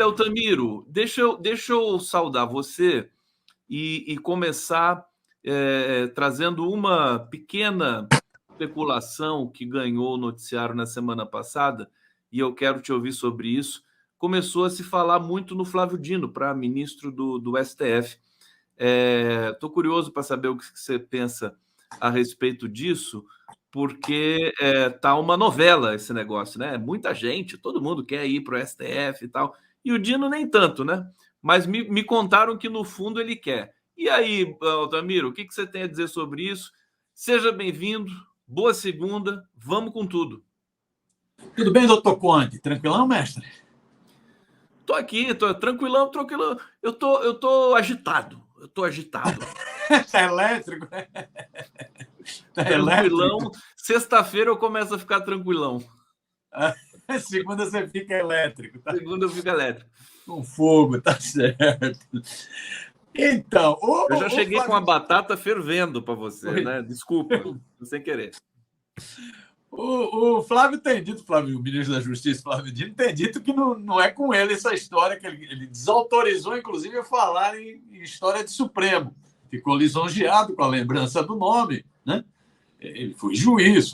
Altamiro, deixa eu saudar você e começar trazendo uma pequena especulação que ganhou o noticiário na semana passada, e eu quero te ouvir sobre isso. Começou a se falar muito no Flávio Dino, para ministro do STF. Estou curioso para saber o que você pensa a respeito disso, porque tá uma novela esse negócio, né? Muita gente, todo mundo quer ir para o STF e tal, e o Dino nem tanto, né? Mas me contaram que no fundo ele quer. E aí, Altamiro, o que você tem a dizer sobre isso? Seja bem-vindo, boa segunda, vamos com tudo. Tudo bem, doutor Conde? Tranquilão, mestre? Tô aqui, tô tranquilão. Eu tô agitado. Tá elétrico? Tá Tranquilão. elétrico? Sexta-feira eu começo a ficar tranquilão. Segunda você fica elétrico. Tá? Segunda eu fico elétrico. Com fogo, tá certo. Então, eu já cheguei Flávio... com a batata fervendo para você, né? Desculpa, sem querer. O Flávio tem dito, o ministro da Justiça, Flávio Dino, tem dito que não é com ele essa história, que ele desautorizou, inclusive, a falar em história de Supremo. Ficou lisonjeado com a lembrança do nome, né? Ele foi juiz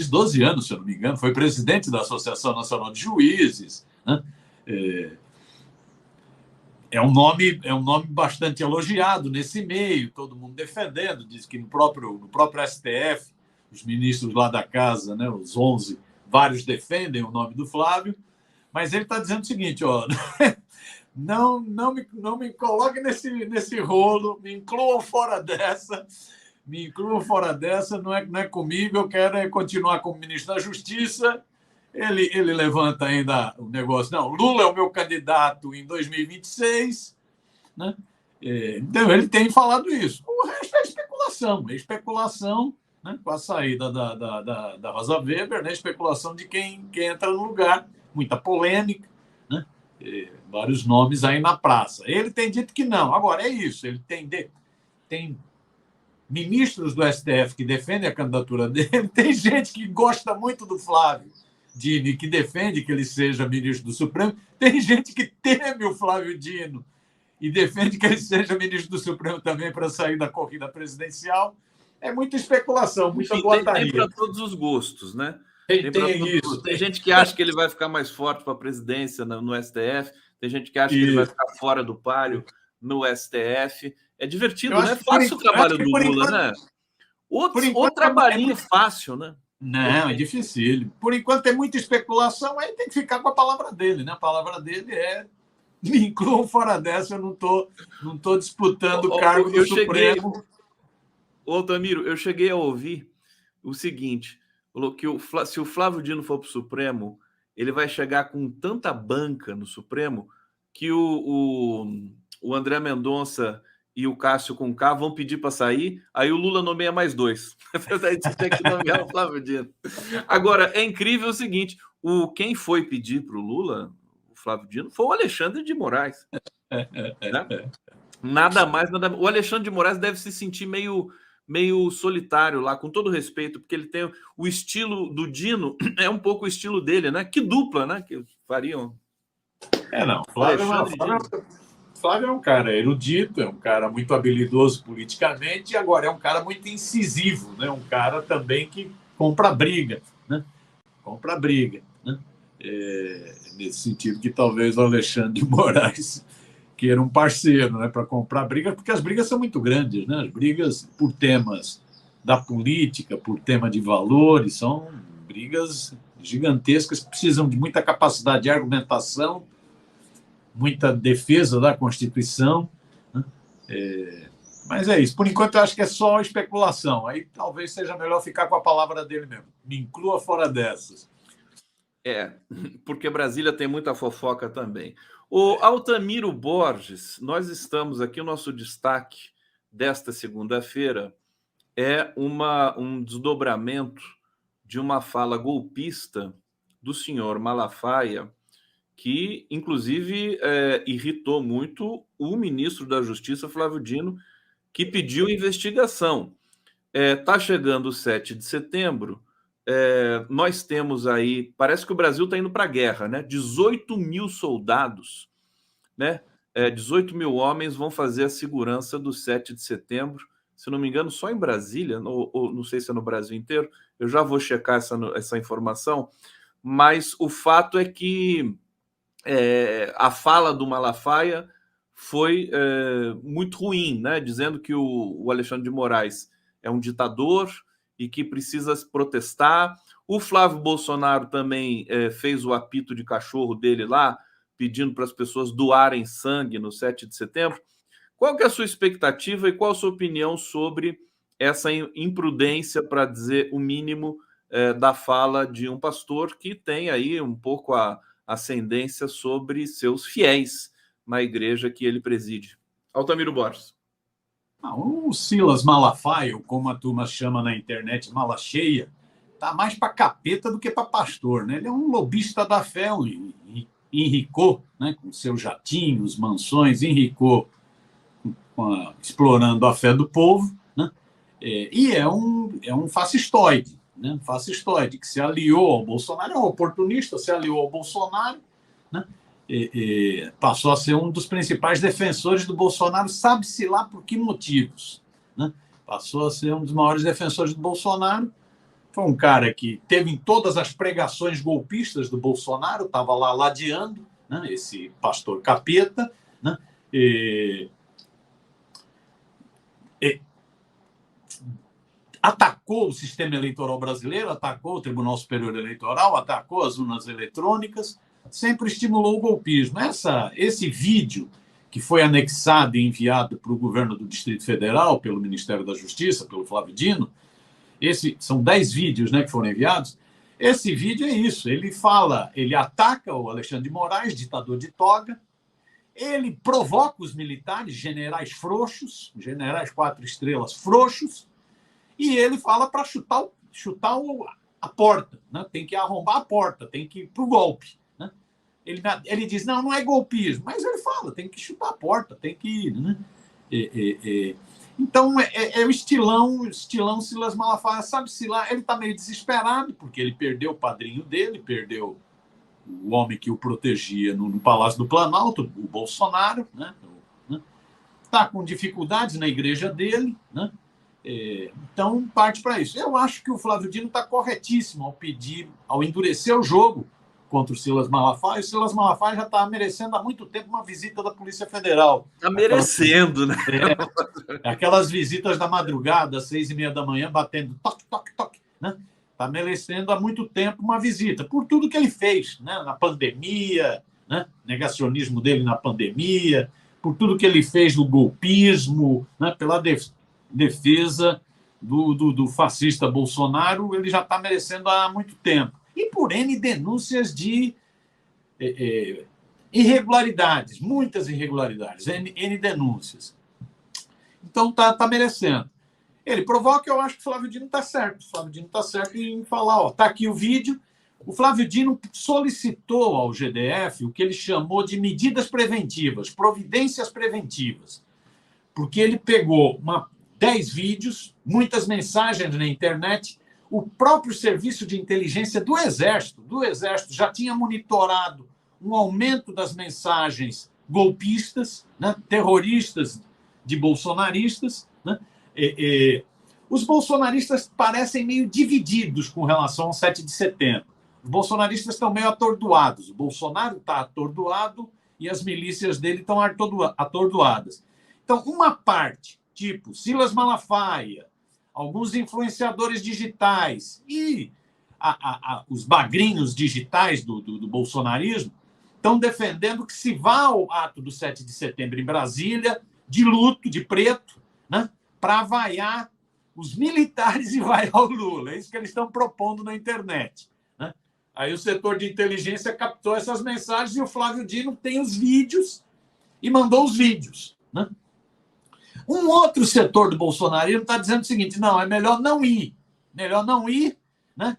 12 anos, se eu não me engano, foi presidente da Associação Nacional de Juízes, né? É um nome bastante elogiado nesse meio, todo mundo defendendo, diz que no próprio STF, os ministros lá da casa, né, os 11, vários defendem o nome do Flávio, mas ele está dizendo o seguinte, ó, não me coloque nesse rolo, me incluam fora dessa, não é comigo, eu quero continuar como ministro da Justiça. Ele levanta ainda o negócio, não, Lula é o meu candidato em 2026, né? Então ele tem falado isso. O resto é especulação, né? Com a saída da Rosa Weber, né? Especulação de quem entra no lugar, muita polêmica, né? Vários nomes aí na praça. Ele tem dito que não. Agora, é isso, ele tem ministros do STF que defendem a candidatura dele, tem gente que gosta muito do Flávio Dino, que defende que ele seja ministro do Supremo, tem gente que teme o Flávio Dino e defende que ele seja ministro do Supremo também para sair da corrida presidencial. É muita especulação, muita boataria. Tem para todos os gostos, né? Tem gente que acha que ele vai ficar mais forte para a presidência no STF, tem gente que acha que ele vai ficar fora do páreo no STF. É divertido, né? Fácil o trabalho do Lula, né? Outro trabalhinho fácil, né? Não, é difícil. Por enquanto é muita especulação, aí tem que ficar com a palavra dele, né? A palavra dele é me incluam fora dessa, eu não tô disputando o cargo do Supremo. Altamiro, eu cheguei a ouvir o seguinte, que se o Flávio Dino for para o Supremo, ele vai chegar com tanta banca no Supremo que o André Mendonça e o Cássio com K vão pedir para sair, aí o Lula nomeia mais 2. Aí você tem que nomear o Flávio Dino. Agora, é incrível o seguinte, quem foi pedir para o Lula, o Flávio Dino, foi o Alexandre de Moraes. Né? Nada mais, nada menos. O Alexandre de Moraes deve se sentir meio solitário lá, com todo respeito, porque ele tem o estilo do Dino, é um pouco o estilo dele, né? Que dupla, né? Que fariam. Flávio é um cara erudito, é um cara muito habilidoso politicamente, e agora é um cara muito incisivo, né? Um cara também que compra briga, né? Nesse sentido que talvez o Alexandre de Moraes queira um parceiro, né, para comprar briga, porque as brigas são muito grandes, né? As brigas por temas da política, por tema de valores, são brigas gigantescas, precisam de muita capacidade de argumentação, muita defesa da Constituição, né? Mas é isso. Por enquanto, eu acho que é só especulação. Aí talvez seja melhor ficar com a palavra dele mesmo. Me inclua fora dessas. Porque Brasília tem muita fofoca também. O Altamiro Borges, nós estamos aqui, o nosso destaque desta segunda-feira é um desdobramento de uma fala golpista do senhor Malafaia, que, inclusive, irritou muito o ministro da Justiça, Flávio Dino, que pediu investigação. Está chegando o 7 de setembro, nós temos aí... Parece que o Brasil está indo para a guerra, né? 18 mil soldados né? 18 mil homens vão fazer a segurança do 7 de setembro, se não me engano, só em Brasília, ou não sei se é no Brasil inteiro, eu já vou checar essa informação, mas o fato é que a fala do Malafaia foi muito ruim, né? Dizendo que o Alexandre de Moraes é um ditador e que precisa protestar. O Flávio Bolsonaro também fez o apito de cachorro dele lá, pedindo para as pessoas doarem sangue no 7 de setembro. Qual que é a sua expectativa e qual a sua opinião sobre essa imprudência, para dizer o mínimo, da fala de um pastor que tem aí um pouco a ascendência sobre seus fiéis na igreja que ele preside? Altamiro Borges. O Silas Malafaia, como a turma chama na internet, mala cheia, tá mais para capeta do que para pastor, né? Ele é um lobista da fé, enricou, né, com seus jatinhos, mansões, enricou explorando a fé do povo, né? E é um fascistoide, né? Um fascistoide que se aliou ao Bolsonaro, é um oportunista, se aliou ao Bolsonaro, né? Passou a ser um dos principais defensores do Bolsonaro, sabe-se lá por que motivos, né? Passou a ser um dos maiores defensores do Bolsonaro. Foi um cara que teve em todas as pregações golpistas do Bolsonaro, estava lá ladeando, né? Esse pastor capeta, né? Atacou o sistema eleitoral brasileiro, atacou o Tribunal Superior Eleitoral, atacou as urnas eletrônicas, sempre estimulou o golpismo. Esse vídeo que foi anexado e enviado para o governo do Distrito Federal, pelo Ministério da Justiça, pelo Flávio Dino, são 10 vídeos, né, que foram enviados. Esse vídeo é isso, ele ataca o Alexandre de Moraes, ditador de toga, ele provoca os militares, generais frouxos, generais 4 estrelas frouxos, e ele fala para chutar a porta, né? Tem que arrombar a porta, tem que ir para o golpe, né? Ele diz, não é golpismo, mas ele fala, tem que chutar a porta, tem que ir, né? Então, é o estilão Silas Malafaia, sabe-se lá, ele está meio desesperado, porque ele perdeu o padrinho dele, perdeu o homem que o protegia no Palácio do Planalto, o Bolsonaro, né? Está com dificuldades na igreja dele, né? Então, parte para isso. Eu acho que o Flávio Dino está corretíssimo ao endurecer o jogo contra o Silas Malafaia. O Silas Malafaia já está merecendo há muito tempo uma visita da Polícia Federal. Está merecendo, né? Aquelas visitas da madrugada, às 6h30 da manhã, batendo toque, toque, toque, né? Está merecendo há muito tempo uma visita, por tudo que ele fez, né? Na pandemia, né? Negacionismo dele na pandemia, por tudo que ele fez no golpismo, né? Pela defesa do fascista Bolsonaro, ele já está merecendo há muito tempo. E por N denúncias de irregularidades, muitas irregularidades, N denúncias. Então está merecendo. Ele provoca, eu acho que o Flávio Dino está certo. O Flávio Dino está certo em falar, está aqui o vídeo. O Flávio Dino solicitou ao GDF o que ele chamou de medidas preventivas, providências preventivas, porque ele pegou 10 vídeos, muitas mensagens na internet. O próprio Serviço de Inteligência do Exército já tinha monitorado um aumento das mensagens golpistas, né, terroristas de bolsonaristas, né? Os bolsonaristas parecem meio divididos com relação ao 7 de setembro. Os bolsonaristas estão meio atordoados. O Bolsonaro está atordoado e as milícias dele estão atordoadas. Então, uma parte, tipo Silas Malafaia, alguns influenciadores digitais e os bagrinhos digitais do bolsonarismo estão defendendo que se vá ao ato do 7 de setembro em Brasília, de luto, de preto, né, para vaiar os militares e vaiar o Lula. É isso que eles estão propondo na internet, né? Aí o setor de inteligência captou essas mensagens e o Flávio Dino tem os vídeos e mandou os vídeos, né? Um outro setor do bolsonarismo está dizendo o seguinte, não, é melhor não ir, né?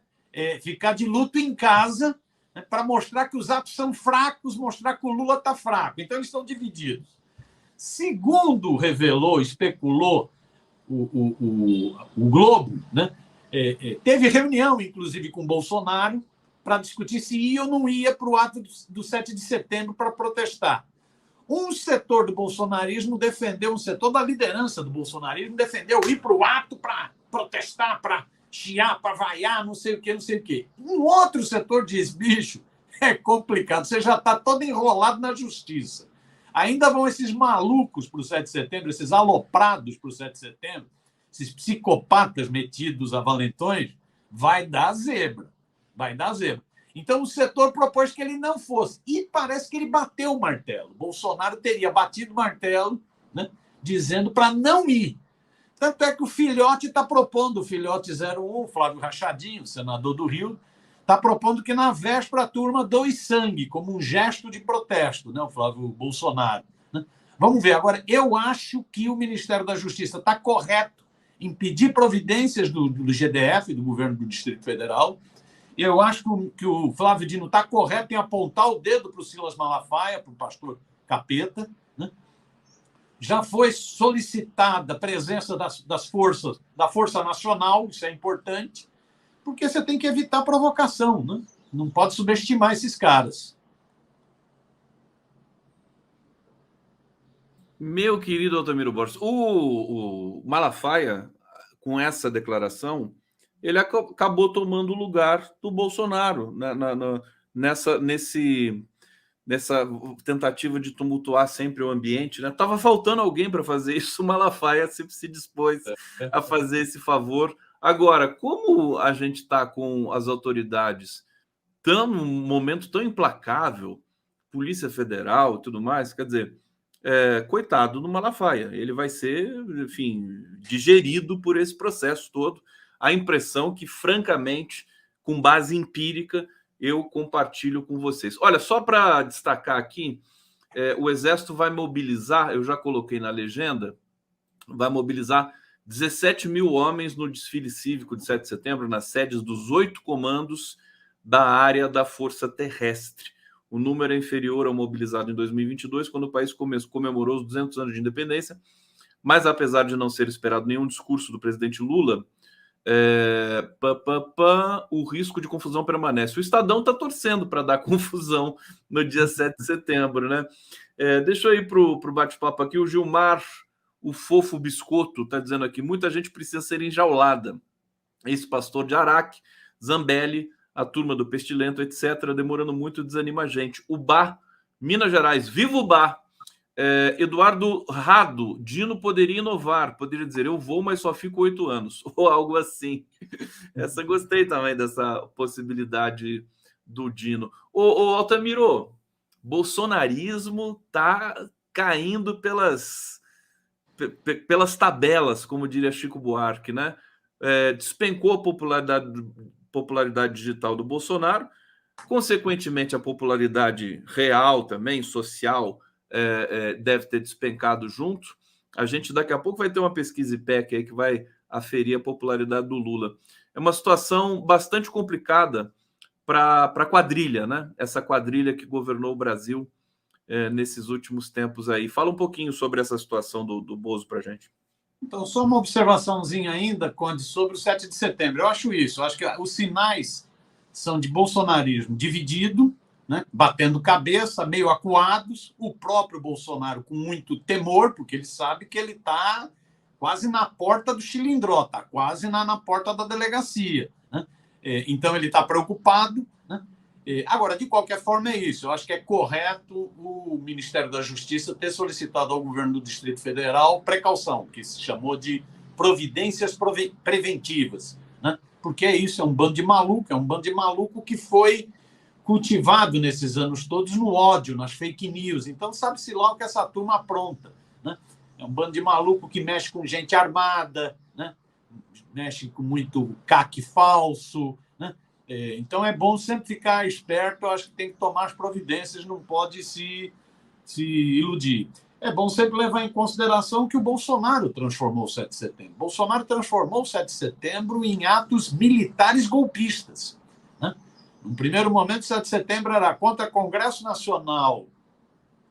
Ficar de luto em casa, né, para mostrar que os atos são fracos, mostrar que o Lula está fraco. Então, eles estão divididos. Segundo revelou, especulou o Globo, né, teve reunião, inclusive, com o Bolsonaro para discutir se ia ou não ia para o ato do 7 de setembro para protestar. Um setor do bolsonarismo defendeu, um setor da liderança do bolsonarismo defendeu ir para o ato para protestar, para chiar, para vaiar, não sei o quê, não sei o quê. Um outro setor diz, bicho, é complicado, você já está todo enrolado na justiça. Ainda vão esses malucos para o 7 de setembro, esses aloprados para o 7 de setembro, esses psicopatas metidos a valentões, vai dar zebra. Vai dar zebra. Então, o setor propôs que ele não fosse. E parece que ele bateu o martelo. Bolsonaro teria batido o martelo, né, dizendo para não ir. Tanto é que o Filhote está propondo, o Filhote 01, Flávio Rachadinho, senador do Rio, está propondo que na véspera a turma doe sangue, como um gesto de protesto, né, o Flávio Bolsonaro. Né? Vamos ver. Agora, eu acho que o Ministério da Justiça está correto em pedir providências do GDF, do governo do Distrito Federal. Eu acho que o Flávio Dino está correto em apontar o dedo para o Silas Malafaia, para o pastor Capeta. Né? Já foi solicitada a presença das forças, da Força Nacional, isso é importante, porque você tem que evitar provocação, né? Não pode subestimar esses caras. Meu querido Altamiro Borges, o Malafaia, com essa declaração, ele acabou tomando o lugar do Bolsonaro nessa tentativa de tumultuar sempre o ambiente. Né? Tava faltando alguém para fazer isso, o Malafaia sempre se dispôs a fazer esse favor. Agora, como a gente está com as autoridades num momento tão implacável, Polícia Federal e tudo mais, quer dizer, coitado do Malafaia, ele vai ser, enfim, digerido por esse processo todo. A impressão que, francamente, com base empírica, eu compartilho com vocês. Olha, só para destacar aqui, o Exército vai mobilizar, eu já coloquei na legenda, vai mobilizar 17 mil homens no desfile cívico de 7 de setembro, nas sedes dos 8 comandos da área da Força Terrestre. O número é inferior ao mobilizado em 2022, quando o país comemorou os 200 anos de independência, mas apesar de não ser esperado nenhum discurso do presidente Lula, o risco de confusão permanece. O Estadão está torcendo para dar confusão no dia 7 de setembro, né? Deixa eu ir para o bate-papo aqui. O Gilmar, o fofo biscoito, está dizendo aqui: muita gente precisa ser enjaulada. Esse pastor de Araque, Zambelli, a turma do Pestilento, etc., demorando muito, desanima a gente. O Bar, Minas Gerais, viva o Bar! Eduardo Rado, Dino poderia inovar, poderia dizer, eu vou, mas só fico 8 anos, ou algo assim. Essa gostei também dessa possibilidade do Dino. Ô Altamiro, bolsonarismo tá caindo pelas tabelas, como diria Chico Buarque, né? Despencou a popularidade digital do Bolsonaro, consequentemente a popularidade real também, social, deve ter despencado junto. A gente daqui a pouco vai ter uma pesquisa IPEC aí que vai aferir a popularidade do Lula. É uma situação bastante complicada para a quadrilha, né? Essa quadrilha que governou o Brasil nesses últimos tempos aí. Fala um pouquinho sobre essa situação do Bozo para a gente. Então, só uma observaçãozinha ainda, Conde, sobre o 7 de setembro. Eu acho isso. Eu acho que os sinais são de bolsonarismo dividido, né, batendo cabeça, meio acuados. O próprio Bolsonaro com muito temor, porque ele sabe que ele está quase na porta do Chilindró, está quase na porta da delegacia. Né? Então, ele está preocupado. Né? Agora, de qualquer forma, é isso. Eu acho que é correto o Ministério da Justiça ter solicitado ao governo do Distrito Federal precaução, que se chamou de providências preventivas. Né? Porque é isso, é um bando de maluco que foi cultivado nesses anos todos no ódio, nas fake news. Então, sabe-se lá o que essa turma apronta. Né? É um bando de maluco que mexe com gente armada, né? Mexe com muito CAC falso. Né? Então, é bom sempre ficar esperto. Eu acho que tem que tomar as providências, não pode se iludir. É bom sempre levar em consideração que o Bolsonaro transformou o 7 de setembro. Bolsonaro transformou o 7 de setembro em atos militares golpistas. Né? No primeiro momento, 7 de setembro era contra Congresso Nacional,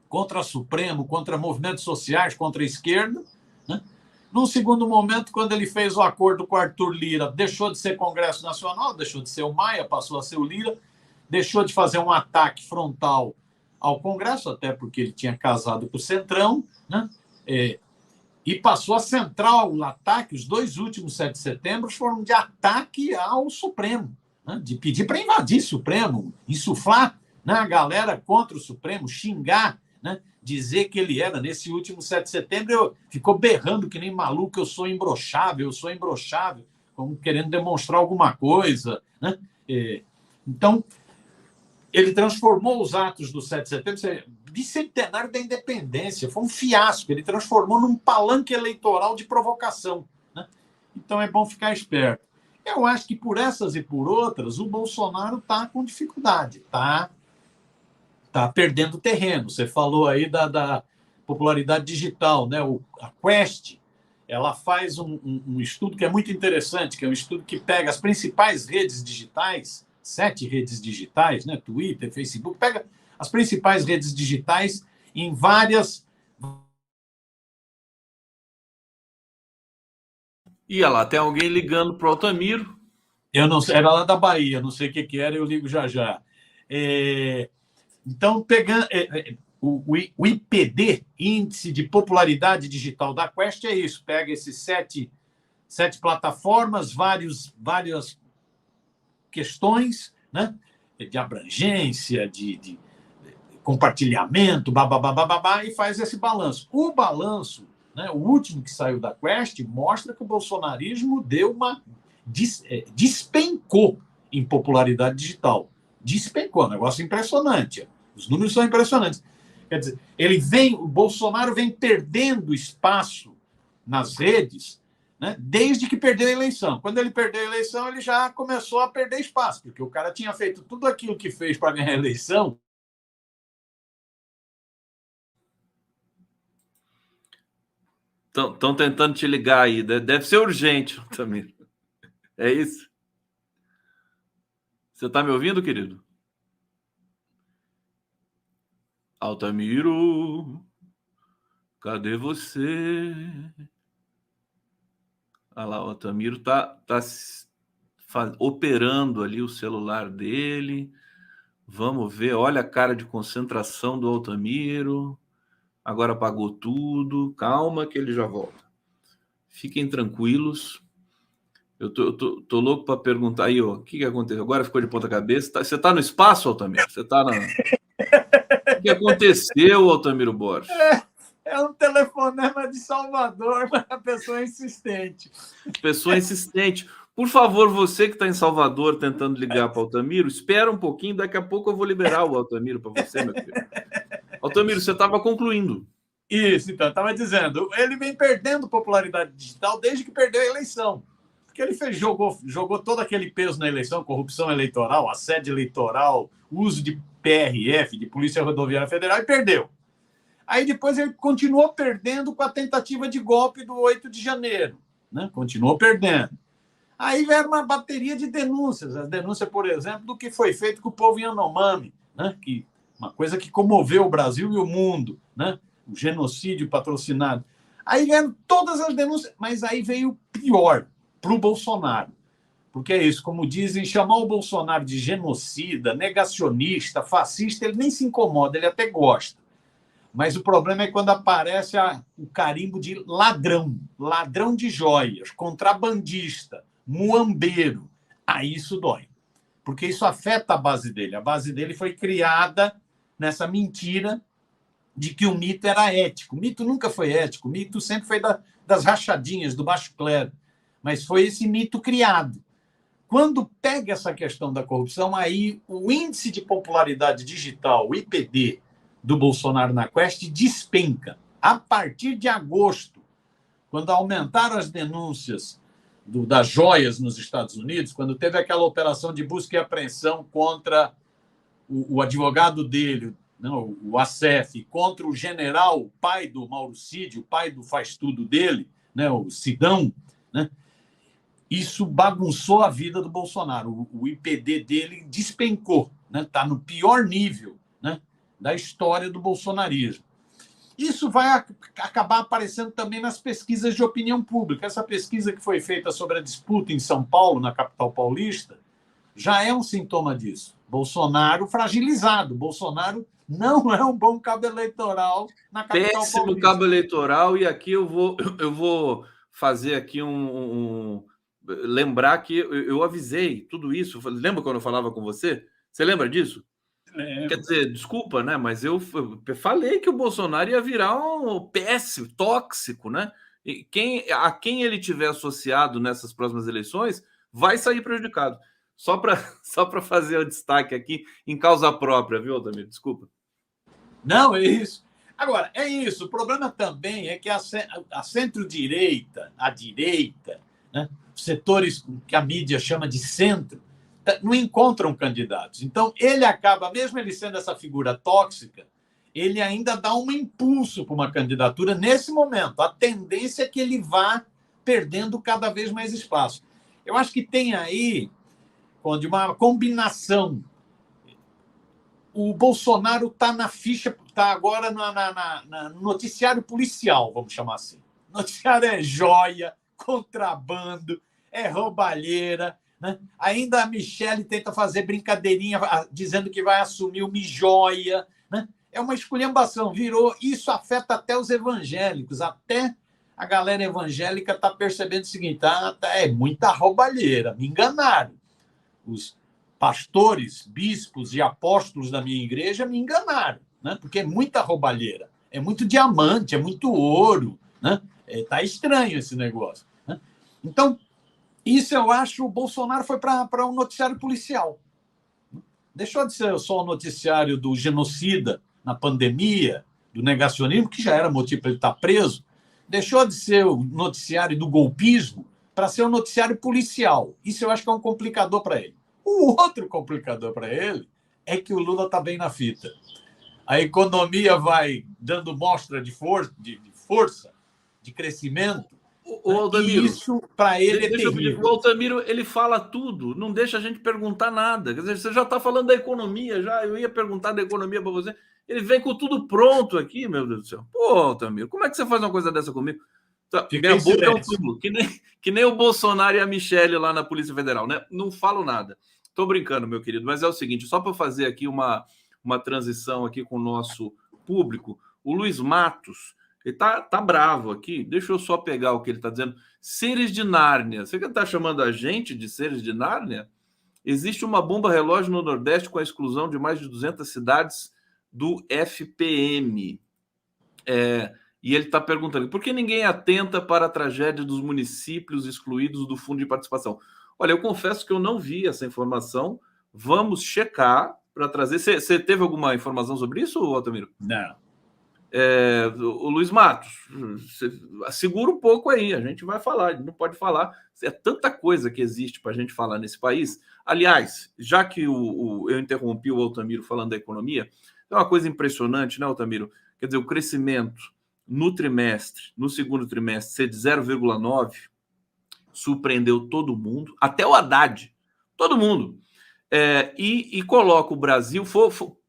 contra Supremo, contra movimentos sociais, contra a esquerda. Né? Num segundo momento, quando ele fez o acordo com o Arthur Lira, deixou de ser Congresso Nacional, deixou de ser o Maia, passou a ser o Lira, deixou de fazer um ataque frontal ao Congresso, até porque ele tinha casado com o Centrão, né? E passou a centrar o ataque. Os 2 últimos 7 de setembro foram de ataque ao Supremo, né? De pedir para invadir o Supremo, insuflar, né, a galera contra o Supremo, xingar, né? Dizer que ele era, nesse último 7 de setembro, ficou berrando que nem maluco, eu sou imbrochável, como querendo demonstrar alguma coisa, né? Então, ele transformou os atos do 7 de setembro, bicentenário da independência, foi um fiasco, ele transformou num palanque eleitoral de provocação, né? Então é bom ficar esperto. Eu acho que por essas e por outras, o Bolsonaro está com dificuldade, está perdendo terreno. Você falou aí da popularidade digital, né? A Quest, ela faz um estudo que é muito interessante, que é um estudo que pega as principais redes digitais, 7 redes digitais, né? Twitter, Facebook, pega as principais redes digitais em várias... Ia lá, tem alguém ligando para o Altamiro. Eu não sei, era lá da Bahia, não sei o que era, eu ligo já já. Então, pegando o IPD, Índice de Popularidade Digital da Quest, é isso, pega esses 7 plataformas, várias questões, né? De abrangência, de compartilhamento, babá, e faz esse balanço. O balanço, né, o último que saiu da Quest, mostra que o bolsonarismo despencou em popularidade digital. Despencou, um negócio impressionante. Os números são impressionantes. Quer dizer, o Bolsonaro vem perdendo espaço nas redes, né, desde que perdeu a eleição. Quando ele perdeu a eleição, ele já começou a perder espaço, porque o cara tinha feito tudo aquilo que fez para ganhar a eleição. Estão tentando te ligar aí. Deve ser urgente também. É isso? Você está me ouvindo, querido? Altamiro, cadê você? Olha lá, o Altamiro tá operando ali o celular dele. Vamos ver. Olha a cara de concentração do Altamiro. Agora apagou tudo. Calma que ele já volta. Fiquem tranquilos. Eu tô louco para perguntar aí, ó, o que aconteceu? Agora ficou de ponta cabeça. Você tá no espaço, Altamiro? Você tá na... O que aconteceu, Altamiro Borges? É um telefonema de Salvador, mas a pessoa é insistente. Pessoa insistente. Por favor, você que está em Salvador tentando ligar para o Altamiro, espera um pouquinho, daqui a pouco eu vou liberar o Altamiro para você, meu filho. Altamiro, você estava concluindo. Isso, então, eu estava dizendo, ele vem perdendo popularidade digital desde que perdeu a eleição. Porque ele jogou todo aquele peso na eleição, corrupção eleitoral, assédio eleitoral, uso de PRF, de Polícia Rodoviária Federal, e perdeu. Aí depois ele continuou perdendo com a tentativa de golpe do 8 de janeiro. Né? Continuou perdendo. Aí veio uma bateria de denúncias. As denúncias, por exemplo, do que foi feito com o povo Yanomami, né? Uma coisa que comoveu o Brasil e o mundo, né? O genocídio patrocinado. Aí vieram todas as denúncias, mas aí veio o pior para o Bolsonaro. Porque é isso, como dizem, chamar o Bolsonaro de genocida, negacionista, fascista, ele nem se incomoda, ele até gosta. Mas o problema é quando aparece o carimbo de ladrão de joias, contrabandista, muambeiro. Aí isso dói. Porque isso afeta a base dele. A base dele foi criada nessa mentira de que o mito era ético. O mito nunca foi ético. O mito sempre foi das rachadinhas, do baixo clero. Mas foi esse mito criado. Quando pega essa questão da corrupção, aí o índice de popularidade digital, o IPD, do Bolsonaro na Quest despenca. A partir de agosto, quando aumentaram as denúncias das joias nos Estados Unidos, quando teve aquela operação de busca e apreensão contra o advogado dele, não, o Assef, contra o general, o pai do Mauro Cid, o pai do faz-tudo dele, né, o Sidão, né, isso bagunçou a vida do Bolsonaro. O IPD dele despencou, né, está no pior nível, né, da história do bolsonarismo. Isso vai acabar aparecendo também nas pesquisas de opinião pública. Essa pesquisa que foi feita sobre a disputa em São Paulo, na capital paulista, já é um sintoma disso. Bolsonaro fragilizado. Bolsonaro não é um bom cabo eleitoral na capital Péssimo paulista. cabo eleitoral, e aqui eu vou fazer aqui lembrar que eu avisei tudo isso. Lembra quando eu falava com você? Você lembra disso? Quer dizer, desculpa, né? Mas eu falei que o Bolsonaro ia virar um péssimo, tóxico, né? E a quem ele tiver associado nessas próximas eleições vai sair prejudicado. Só para fazer o destaque aqui em causa própria, viu, Altamiro? Desculpa. Não, é isso. Agora, é isso. O problema também é que a centro-direita, a direita, né, setores que a mídia chama de centro, não encontram candidatos. Então, ele acaba, mesmo ele sendo essa figura tóxica, ele ainda dá um impulso para uma candidatura nesse momento. A tendência é que ele vá perdendo cada vez mais espaço. Eu acho que tem aí, Conde, uma combinação. O Bolsonaro está na ficha, está agora no noticiário policial, vamos chamar assim. Noticiário é joia, contrabando, é roubalheira. Né? Ainda a Michelle tenta fazer brincadeirinha dizendo que vai assumir o Mijóia. Né? É uma esculhambação, virou. Isso afeta até os evangélicos, até a galera evangélica está percebendo o seguinte: é muita roubalheira, me enganaram. Os pastores, bispos e apóstolos da minha igreja me enganaram, né? Porque é muita roubalheira, é muito diamante, é muito ouro. Né? Tá estranho esse negócio. Né? Então, isso eu acho, o Bolsonaro foi para um noticiário policial. Deixou de ser só o noticiário do genocida na pandemia, do negacionismo, que já era motivo para ele estar preso. Deixou de ser o noticiário do golpismo para ser um noticiário policial. Isso eu acho que é um complicador para ele. O outro complicador para ele é que o Lula está bem na fita. A economia vai dando mostra de força, de crescimento. O Altamiro, e isso, para ele, é terrível. O Altamiro, ele fala tudo, não deixa a gente perguntar nada. Quer dizer, você já está falando da economia, eu ia perguntar da economia para você. Ele vem com tudo pronto aqui, meu Deus do céu. Pô, Altamiro, como é que você faz uma coisa dessa comigo? Minha boca é um tubo, que nem o Bolsonaro e a Michelle lá na Polícia Federal, né? Não falo nada. Tô brincando, meu querido, mas é o seguinte, só para fazer aqui uma transição aqui com o nosso público, o Luiz Matos, ele tá bravo aqui, deixa eu só pegar o que ele está dizendo. Seres de Nárnia, você que está chamando a gente de seres de Nárnia? Existe uma bomba relógio no Nordeste com a exclusão de mais de 200 cidades do FPM. E ele está perguntando, por que ninguém atenta para a tragédia dos municípios excluídos do Fundo de Participação? Olha, eu confesso que eu não vi essa informação. Vamos checar para trazer. Você teve alguma informação sobre isso, Altamiro? Não. O Luiz Matos, segura um pouco aí, a gente vai falar, a gente não pode falar. É tanta coisa que existe para a gente falar nesse país. Aliás, já que eu interrompi o Altamiro falando da economia, é uma coisa impressionante, né, Altamiro? Quer dizer, o crescimento no segundo trimestre, ser de 0,9, surpreendeu todo mundo, até o Haddad, todo mundo. E coloca o Brasil,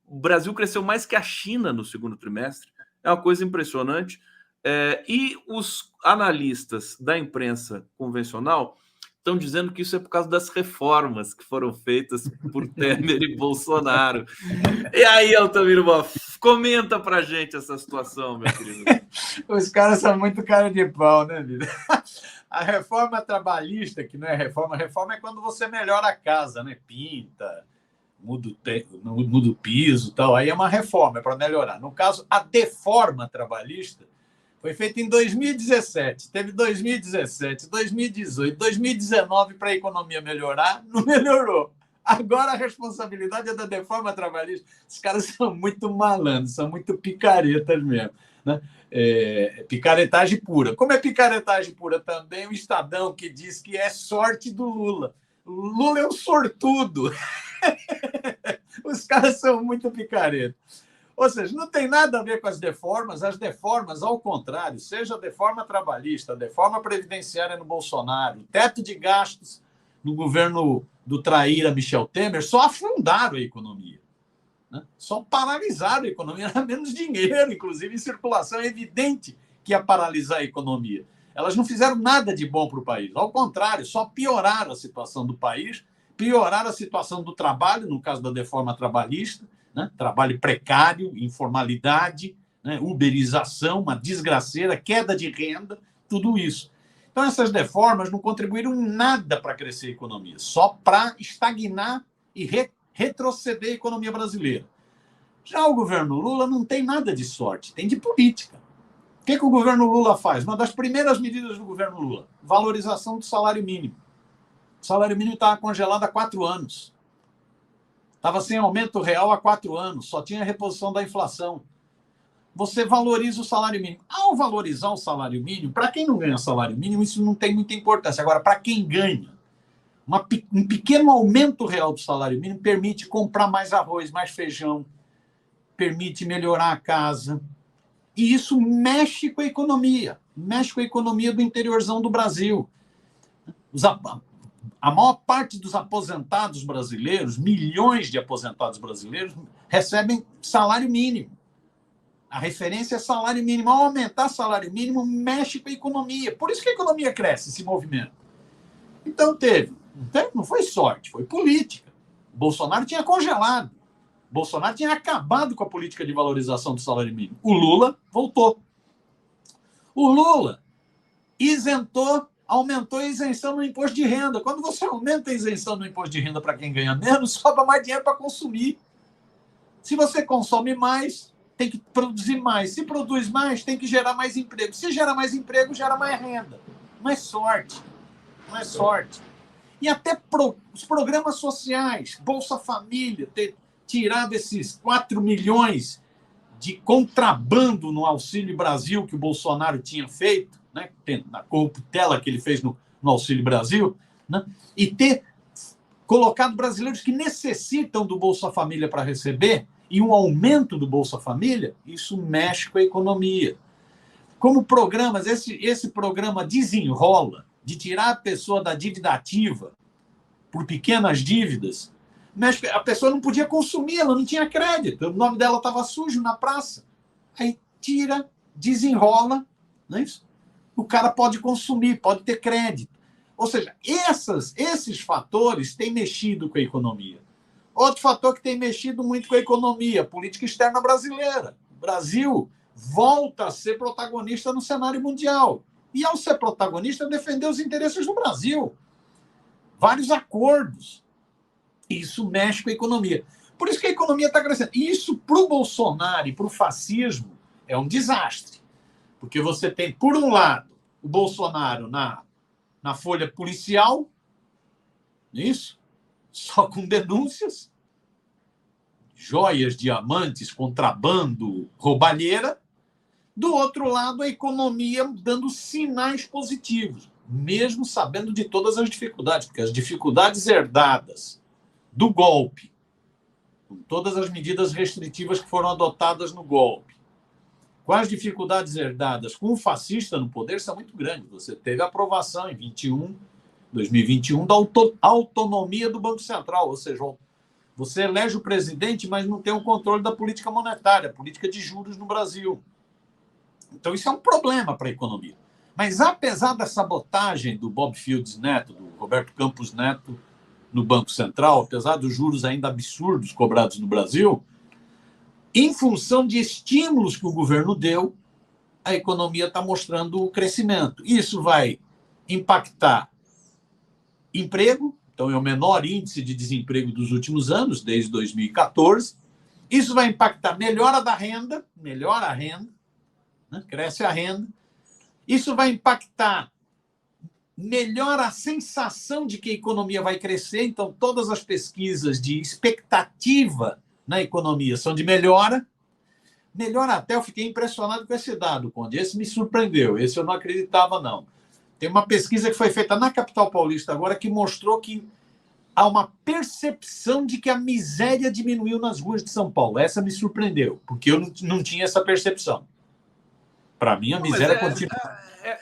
o Brasil cresceu mais que a China no segundo trimestre, é uma coisa impressionante. E os analistas da imprensa convencional estão dizendo que isso é por causa das reformas que foram feitas por Temer e Bolsonaro. E aí, Altamiro Boff, comenta pra gente essa situação, meu querido. Os caras são muito cara de pau, né, vida? A reforma trabalhista, que não é reforma é quando você melhora a casa, né? Pinta, muda o piso e tal. Aí é uma reforma, é para melhorar. No caso, a deforma trabalhista foi feita em 2017. Teve 2017, 2018, 2019 para a economia melhorar, não melhorou. Agora a responsabilidade é da deforma trabalhista. Os caras são muito malandros, são muito picaretas mesmo. Né? Picaretagem pura. Como é picaretagem pura também o Estadão, que diz que é sorte do Lula. O Lula é um sortudo. Os caras são muito picaretas. Ou seja, não tem nada a ver com as deformas, ao contrário, seja a deforma trabalhista, a deforma previdenciária no Bolsonaro, o teto de gastos no governo do traíra Michel Temer, só afundaram a economia. Né? Só paralisaram a economia, era menos dinheiro, inclusive em circulação, é evidente que ia paralisar a economia. Elas não fizeram nada de bom para o país, ao contrário, só pioraram a situação do país, piorar a situação do trabalho, no caso da reforma trabalhista, né? Trabalho precário, informalidade, né? Uberização, uma desgraceira, queda de renda, tudo isso. Então, essas reformas não contribuíram nada para crescer a economia, só para estagnar e retroceder a economia brasileira. Já o governo Lula não tem nada de sorte, tem de política. O que o governo Lula faz? Uma das primeiras medidas do governo Lula, valorização do salário mínimo. O salário mínimo estava congelado há 4 anos. Estava sem aumento real há 4 anos, só tinha reposição da inflação. Você valoriza o salário mínimo. Ao valorizar o salário mínimo, para quem não ganha salário mínimo, isso não tem muita importância. Agora, para quem ganha, um pequeno aumento real do salário mínimo permite comprar mais arroz, mais feijão, permite melhorar a casa. E isso mexe com a economia do interiorzão do Brasil. A maior parte dos aposentados brasileiros, milhões de aposentados brasileiros, recebem salário mínimo. A referência é salário mínimo. Ao aumentar salário mínimo, mexe com a economia. Por isso que a economia cresce, esse movimento. Então não foi sorte, foi política. Bolsonaro tinha congelado. Bolsonaro tinha acabado com a política de valorização do salário mínimo. O Lula voltou. O Lula aumentou a isenção no imposto de renda. Quando você aumenta a isenção no imposto de renda para quem ganha menos, sobra mais dinheiro para consumir. Se você consome mais, tem que produzir mais. Se produz mais, tem que gerar mais emprego. Se gera mais emprego, gera mais renda. Não é sorte. Não é sorte. E até os programas sociais, Bolsa Família, ter tirado esses 4 milhões de contrabando no Auxílio Brasil que o Bolsonaro tinha feito, né, na corruptela que ele fez no Auxílio Brasil, né, e ter colocado brasileiros que necessitam do Bolsa Família para receber e um aumento do Bolsa Família, isso mexe com a economia. Como programas, esse programa Desenrola, de tirar a pessoa da dívida ativa por pequenas dívidas, a pessoa não podia consumir, ela não tinha crédito, o nome dela estava sujo na praça. Aí tira, desenrola, não é isso? O cara pode consumir, pode ter crédito. Ou seja, esses fatores têm mexido com a economia. Outro fator que tem mexido muito com a economia, a política externa brasileira. O Brasil volta a ser protagonista no cenário mundial. E, ao ser protagonista, defender os interesses do Brasil. Vários acordos. Isso mexe com a economia. Por isso que a economia está crescendo. E isso, para o Bolsonaro e para o fascismo, é um desastre. Porque você tem, por um lado, o Bolsonaro na folha policial, isso, só com denúncias, joias, diamantes, contrabando, roubalheira. Do outro lado, a economia dando sinais positivos, mesmo sabendo de todas as dificuldades, porque as dificuldades herdadas do golpe, com todas as medidas restritivas que foram adotadas no golpe, com as dificuldades herdadas com o fascista no poder, são muito grandes. Você teve a aprovação em 2021 da autonomia do Banco Central, ou seja, você elege o presidente, mas não tem o controle da política monetária, política de juros no Brasil. Então, isso é um problema para a economia. Mas, apesar da sabotagem do Bob Fields Neto, do Roberto Campos Neto, no Banco Central, apesar dos juros ainda absurdos cobrados no Brasil, em função de estímulos que o governo deu, a economia está mostrando o crescimento. Isso vai impactar emprego, então é o menor índice de desemprego dos últimos anos, desde 2014. Isso vai impactar melhora da renda, melhora a renda, né? Cresce a renda. Isso vai impactar, melhora a sensação de que a economia vai crescer. Então, todas as pesquisas de expectativa na economia são de melhora. Melhora até, eu fiquei impressionado com esse dado, Conde. Esse me surpreendeu, esse eu não acreditava, não. Tem uma pesquisa que foi feita na capital paulista agora que mostrou que há uma percepção de que a miséria diminuiu nas ruas de São Paulo. Essa me surpreendeu, porque eu não tinha essa percepção. Para mim, a miséria continua.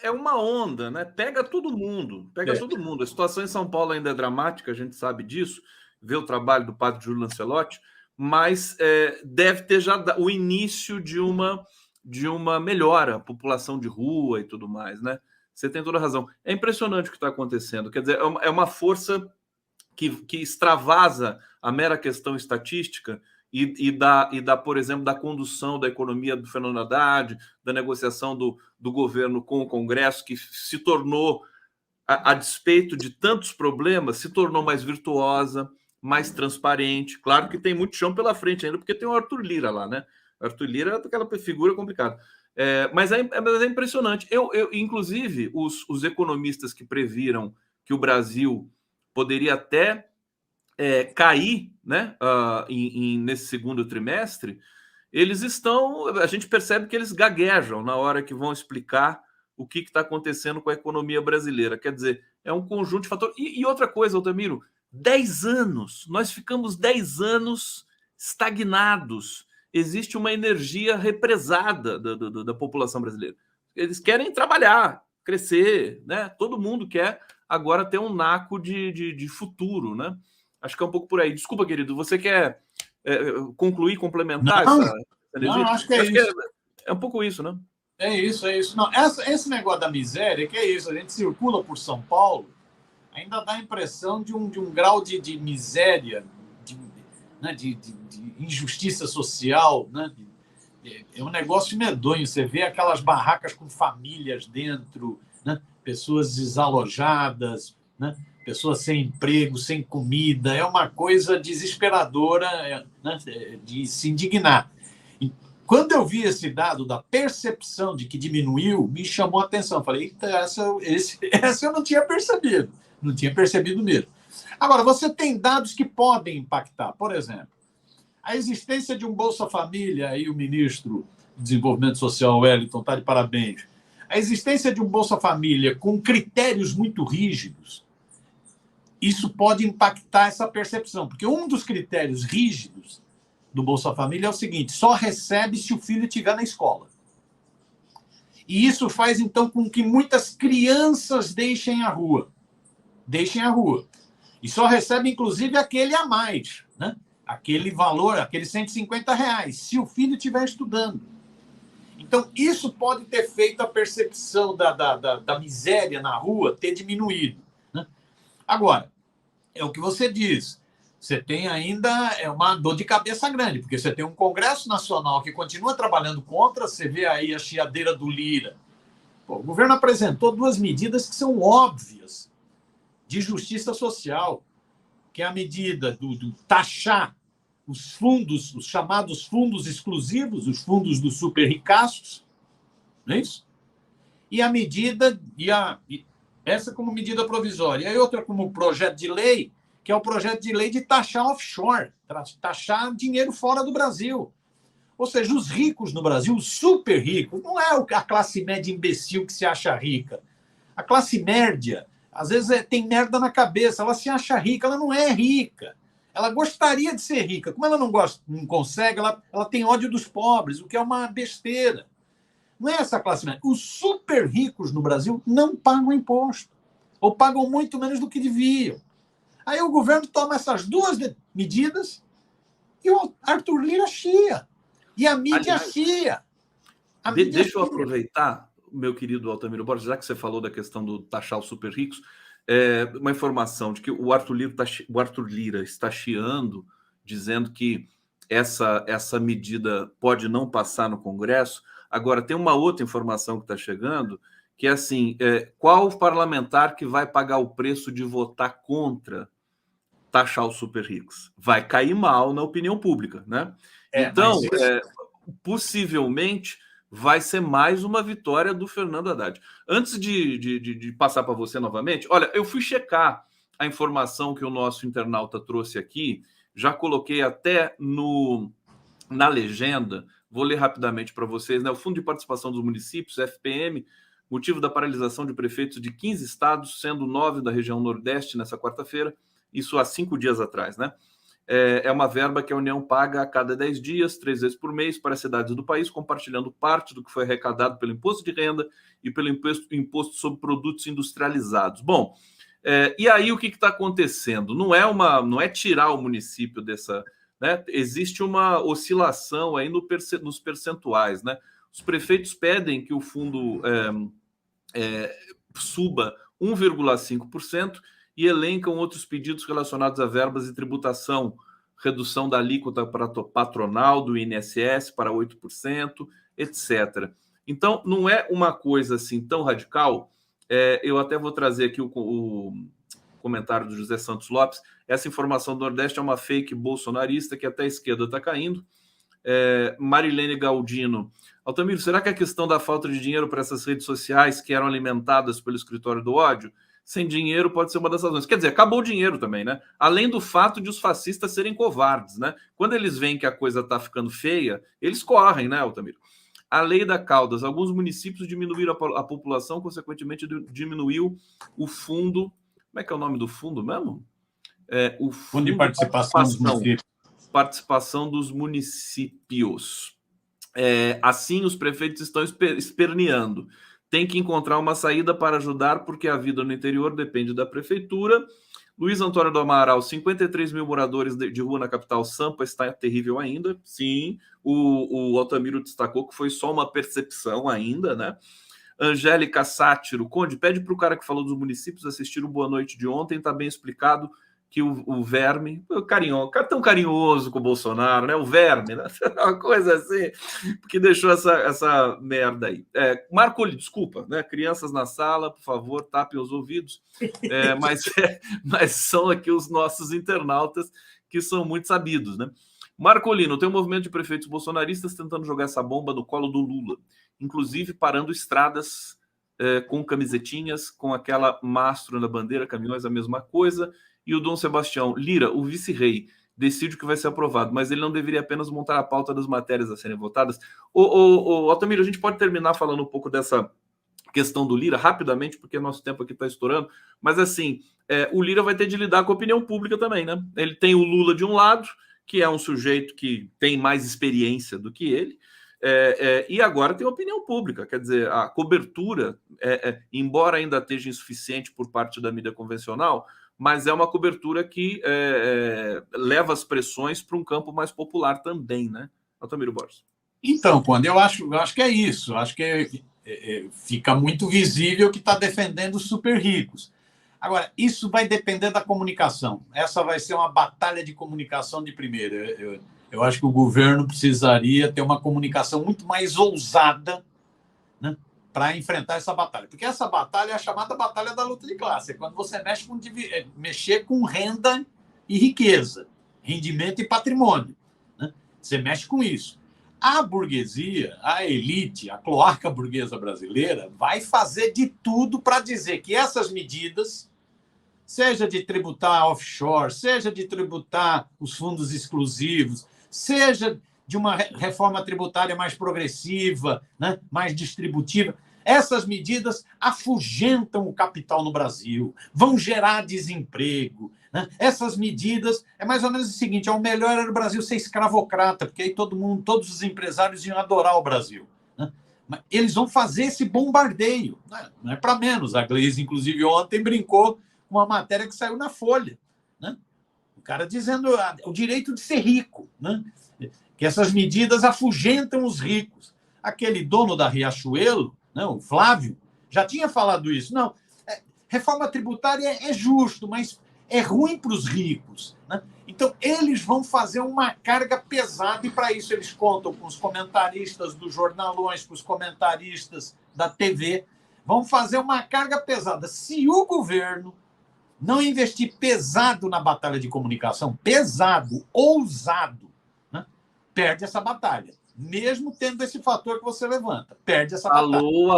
É uma onda, né? Pega todo mundo, todo mundo. A situação em São Paulo ainda é dramática, a gente sabe disso, vê o trabalho do padre Júlio Lancelotti, mas deve ter já o início de uma melhora, a população de rua e tudo mais, né? Você tem toda a razão. É impressionante o que está acontecendo. Quer dizer, é uma força que extravasa a mera questão estatística e da, por exemplo, da condução da economia do Fernando Haddad, da negociação do governo com o Congresso, que se tornou, a despeito de tantos problemas, se tornou mais virtuosa, mais transparente. Claro que tem muito chão pela frente ainda, porque tem o Arthur Lira lá, né? O Arthur Lira é aquela figura complicada. Mas é impressionante. Inclusive, os economistas que previram que o Brasil poderia até cair, né, nesse segundo trimestre, eles estão. A gente percebe que eles gaguejam na hora que vão explicar o que está acontecendo com a economia brasileira. Quer dizer, é um conjunto de fatores. E outra coisa, Altamiro, 10 anos, nós ficamos 10 anos estagnados. Existe uma energia represada da população brasileira. Eles querem trabalhar, crescer, né? Todo mundo quer agora ter um naco de futuro, né? Acho que é um pouco por aí. Desculpa, querido, você quer concluir, complementar essa energia? Não, acho que é isso. É um pouco isso, né? É isso. Não, esse negócio da miséria, que é isso, a gente circula por São Paulo, ainda dá a impressão de um grau de miséria, de injustiça social, né? É um negócio medonho. Você vê aquelas barracas com famílias dentro, né? Pessoas desalojadas, né? Pessoas sem emprego, sem comida. É uma coisa desesperadora, né? De se indignar. Quando eu vi esse dado da percepção de que diminuiu, me chamou a atenção. Falei, eita, essa eu não tinha percebido. Não tinha percebido mesmo. Agora, você tem dados que podem impactar. Por exemplo, a existência de um Bolsa Família, aí o ministro do Desenvolvimento Social, Wellington, está de parabéns. A existência de um Bolsa Família com critérios muito rígidos, isso pode impactar essa percepção. Porque um dos critérios rígidos do Bolsa Família é o seguinte: só recebe se o filho estiver na escola. E isso faz, então, com que muitas crianças deixem a rua. E só recebe, inclusive, aquele a mais, né? Aquele valor, aqueles R$150, se o filho estiver estudando. Então, isso pode ter feito a percepção da miséria na rua ter diminuído, né? Agora, é o que você diz. Você tem ainda uma dor de cabeça grande, porque você tem um Congresso Nacional que continua trabalhando contra, você vê aí a chiadeira do Lira. Pô, o governo apresentou 2 medidas que são óbvias de justiça social, que é a medida do taxar os fundos, os chamados fundos exclusivos, os fundos dos super ricaços, não é isso? E a medida, essa como medida provisória, e outra como projeto de lei, que é o projeto de lei de taxar offshore, taxar dinheiro fora do Brasil. Ou seja, os ricos no Brasil, os super ricos, não é a classe média imbecil que se acha rica. A classe média, às vezes, tem merda na cabeça, ela se acha rica, ela não é rica. Ela gostaria de ser rica. Como ela não consegue, ela tem ódio dos pobres, o que é uma besteira. Não é essa classe média. Os super ricos no Brasil não pagam imposto, ou pagam muito menos do que deviam. Aí o governo toma essas 2 medidas e o Arthur Lira chia. E a mídia chia. Deixa eu aproveitar, meu querido Altamiro Borges, já que você falou da questão do taxar os super ricos, uma informação de que o Arthur Lira está chiando, dizendo que essa medida pode não passar no Congresso. Agora, tem uma outra informação que está chegando, que é assim, qual parlamentar que vai pagar o preço de votar contra taxar os super ricos? Vai cair mal na opinião pública, né? Então, possivelmente, vai ser mais uma vitória do Fernando Haddad. Antes de passar para você novamente, olha, eu fui checar a informação que o nosso internauta trouxe aqui, já coloquei até na legenda, vou ler rapidamente para vocês, né? O Fundo de Participação dos Municípios, FPM, motivo da paralisação de prefeitos de 15 estados, sendo 9 da região Nordeste nessa quarta-feira, isso há 5 dias atrás, né? É uma verba que a União paga a cada 10 dias, 3 vezes por mês, para as cidades do país, compartilhando parte do que foi arrecadado pelo imposto de renda e pelo imposto sobre produtos industrializados. Bom, e aí o que está acontecendo? Não é tirar o município dessa, né? Existe uma oscilação aí nos percentuais, né? Os prefeitos pedem que o fundo suba 1,5%, e elencam outros pedidos relacionados a verbas e tributação, redução da alíquota patronal do INSS para 8%, etc. Então, não é uma coisa assim tão radical. Eu até vou trazer aqui o comentário do José Santos Lopes. Essa informação do Nordeste é uma fake bolsonarista que até a esquerda está caindo. Marilene Galdino. Altamiro, será que a questão da falta de dinheiro para essas redes sociais que eram alimentadas pelo escritório do ódio, sem dinheiro pode ser uma das razões? Quer dizer, acabou o dinheiro também, né? Além do fato de os fascistas serem covardes, né? Quando eles veem que a coisa está ficando feia, eles correm, né, Altamiro? A lei da Caldas. Alguns municípios diminuíram a população, consequentemente diminuiu o fundo. Como é que é o nome do fundo mesmo? O fundo de participação dos municípios. Participação dos municípios. Assim, os prefeitos estão esperneando. Tem que encontrar uma saída para ajudar, porque a vida no interior depende da prefeitura. Luiz Antônio do Amaral, 53 mil moradores de rua na capital. Sampa está terrível ainda. Sim, o Altamiro destacou que foi só uma percepção ainda, né? Angélica Sátiro, Conde, pede para o cara que falou dos municípios assistir o Boa Noite de ontem, está bem explicado que o Verme, o cara tão carinhoso com o Bolsonaro, né? O Verme, né? Uma coisa assim, que deixou essa merda aí. Marco, desculpa, né? Crianças na sala, por favor, tapem os ouvidos. Mas são aqui os nossos internautas que são muito sabidos, né? Marcolino, tem um movimento de prefeitos bolsonaristas tentando jogar essa bomba no colo do Lula, inclusive parando estradas com camisetinhas, com aquela mastro na bandeira, caminhões, a mesma coisa. E o Dom Sebastião Lira, o vice-rei, decide o que vai ser aprovado, mas ele não deveria apenas montar a pauta das matérias a serem votadas. Altamiro, a gente pode terminar falando um pouco dessa questão do Lira rapidamente, porque nosso tempo aqui está estourando, mas assim, o Lira vai ter de lidar com a opinião pública também, né? Ele tem o Lula de um lado, que é um sujeito que tem mais experiência do que ele, e agora tem a opinião pública, quer dizer, a cobertura, embora ainda esteja insuficiente por parte da mídia convencional, mas é uma cobertura que leva as pressões para um campo mais popular também, né? Altamiro Borges. Então, quando eu acho que é isso, acho que fica muito visível que está defendendo os super ricos. Agora, isso vai depender da comunicação. Essa vai ser uma batalha de comunicação de primeira. Eu acho que o governo precisaria ter uma comunicação muito mais ousada, né, para enfrentar essa batalha. Porque essa batalha é a chamada batalha da luta de classe. É quando você mexer com renda e riqueza, rendimento e patrimônio, né? Você mexe com isso. A burguesia, a elite, a cloaca burguesa brasileira vai fazer de tudo para dizer que essas medidas, seja de tributar offshore, seja de tributar os fundos exclusivos, seja de uma reforma tributária mais progressiva, né, mais distributiva, essas medidas afugentam o capital no Brasil, vão gerar desemprego, né? Essas medidas é mais ou menos o seguinte: o melhor era o Brasil ser escravocrata, porque aí todos os empresários iam adorar o Brasil, né? Mas eles vão fazer esse bombardeio, né? Não é para menos. A Gleisi, inclusive, ontem brincou com uma matéria que saiu na Folha, né? O cara dizendo o direito de ser rico, né? Que essas medidas afugentam os ricos. Aquele dono da Riachuelo, não, o Flávio, já tinha falado isso. Não, reforma tributária é justo, mas é ruim para os ricos, né? Então, eles vão fazer uma carga pesada, e para isso eles contam com os comentaristas dos jornalões, com os comentaristas da TV, vão fazer uma carga pesada. Se o governo não investir pesado na batalha de comunicação, pesado, ousado, né, perde essa batalha. Mesmo tendo esse fator que você levanta, perde essa batalha. Alô,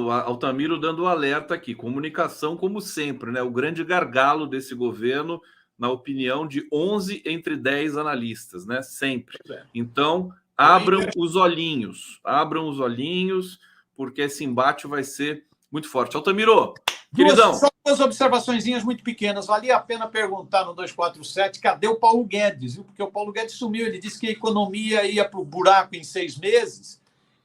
Altamiro dando um alerta aqui. Comunicação, como sempre, né? O grande gargalo desse governo, na opinião de 11 entre 10 analistas, né? Sempre. Então, abram os olhinhos, porque esse embate vai ser muito forte. Altamiro, queridão. Só duas observaçõezinhas muito pequenas. Valia a pena perguntar no 247 cadê o Paulo Guedes, viu? Porque o Paulo Guedes sumiu. Ele disse que a economia ia para o buraco em 6 meses.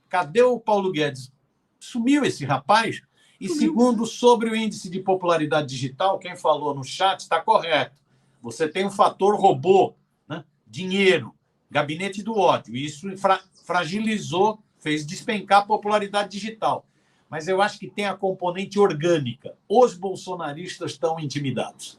Cadê o Paulo Guedes? Sumiu esse rapaz. E segundo, sobre o índice de popularidade digital, quem falou no chat está correto. Você tem um fator robô, né? Dinheiro, gabinete do ódio. Isso fragilizou, fez despencar a popularidade digital. mas eu acho que tem a componente orgânica. Os bolsonaristas estão intimidados.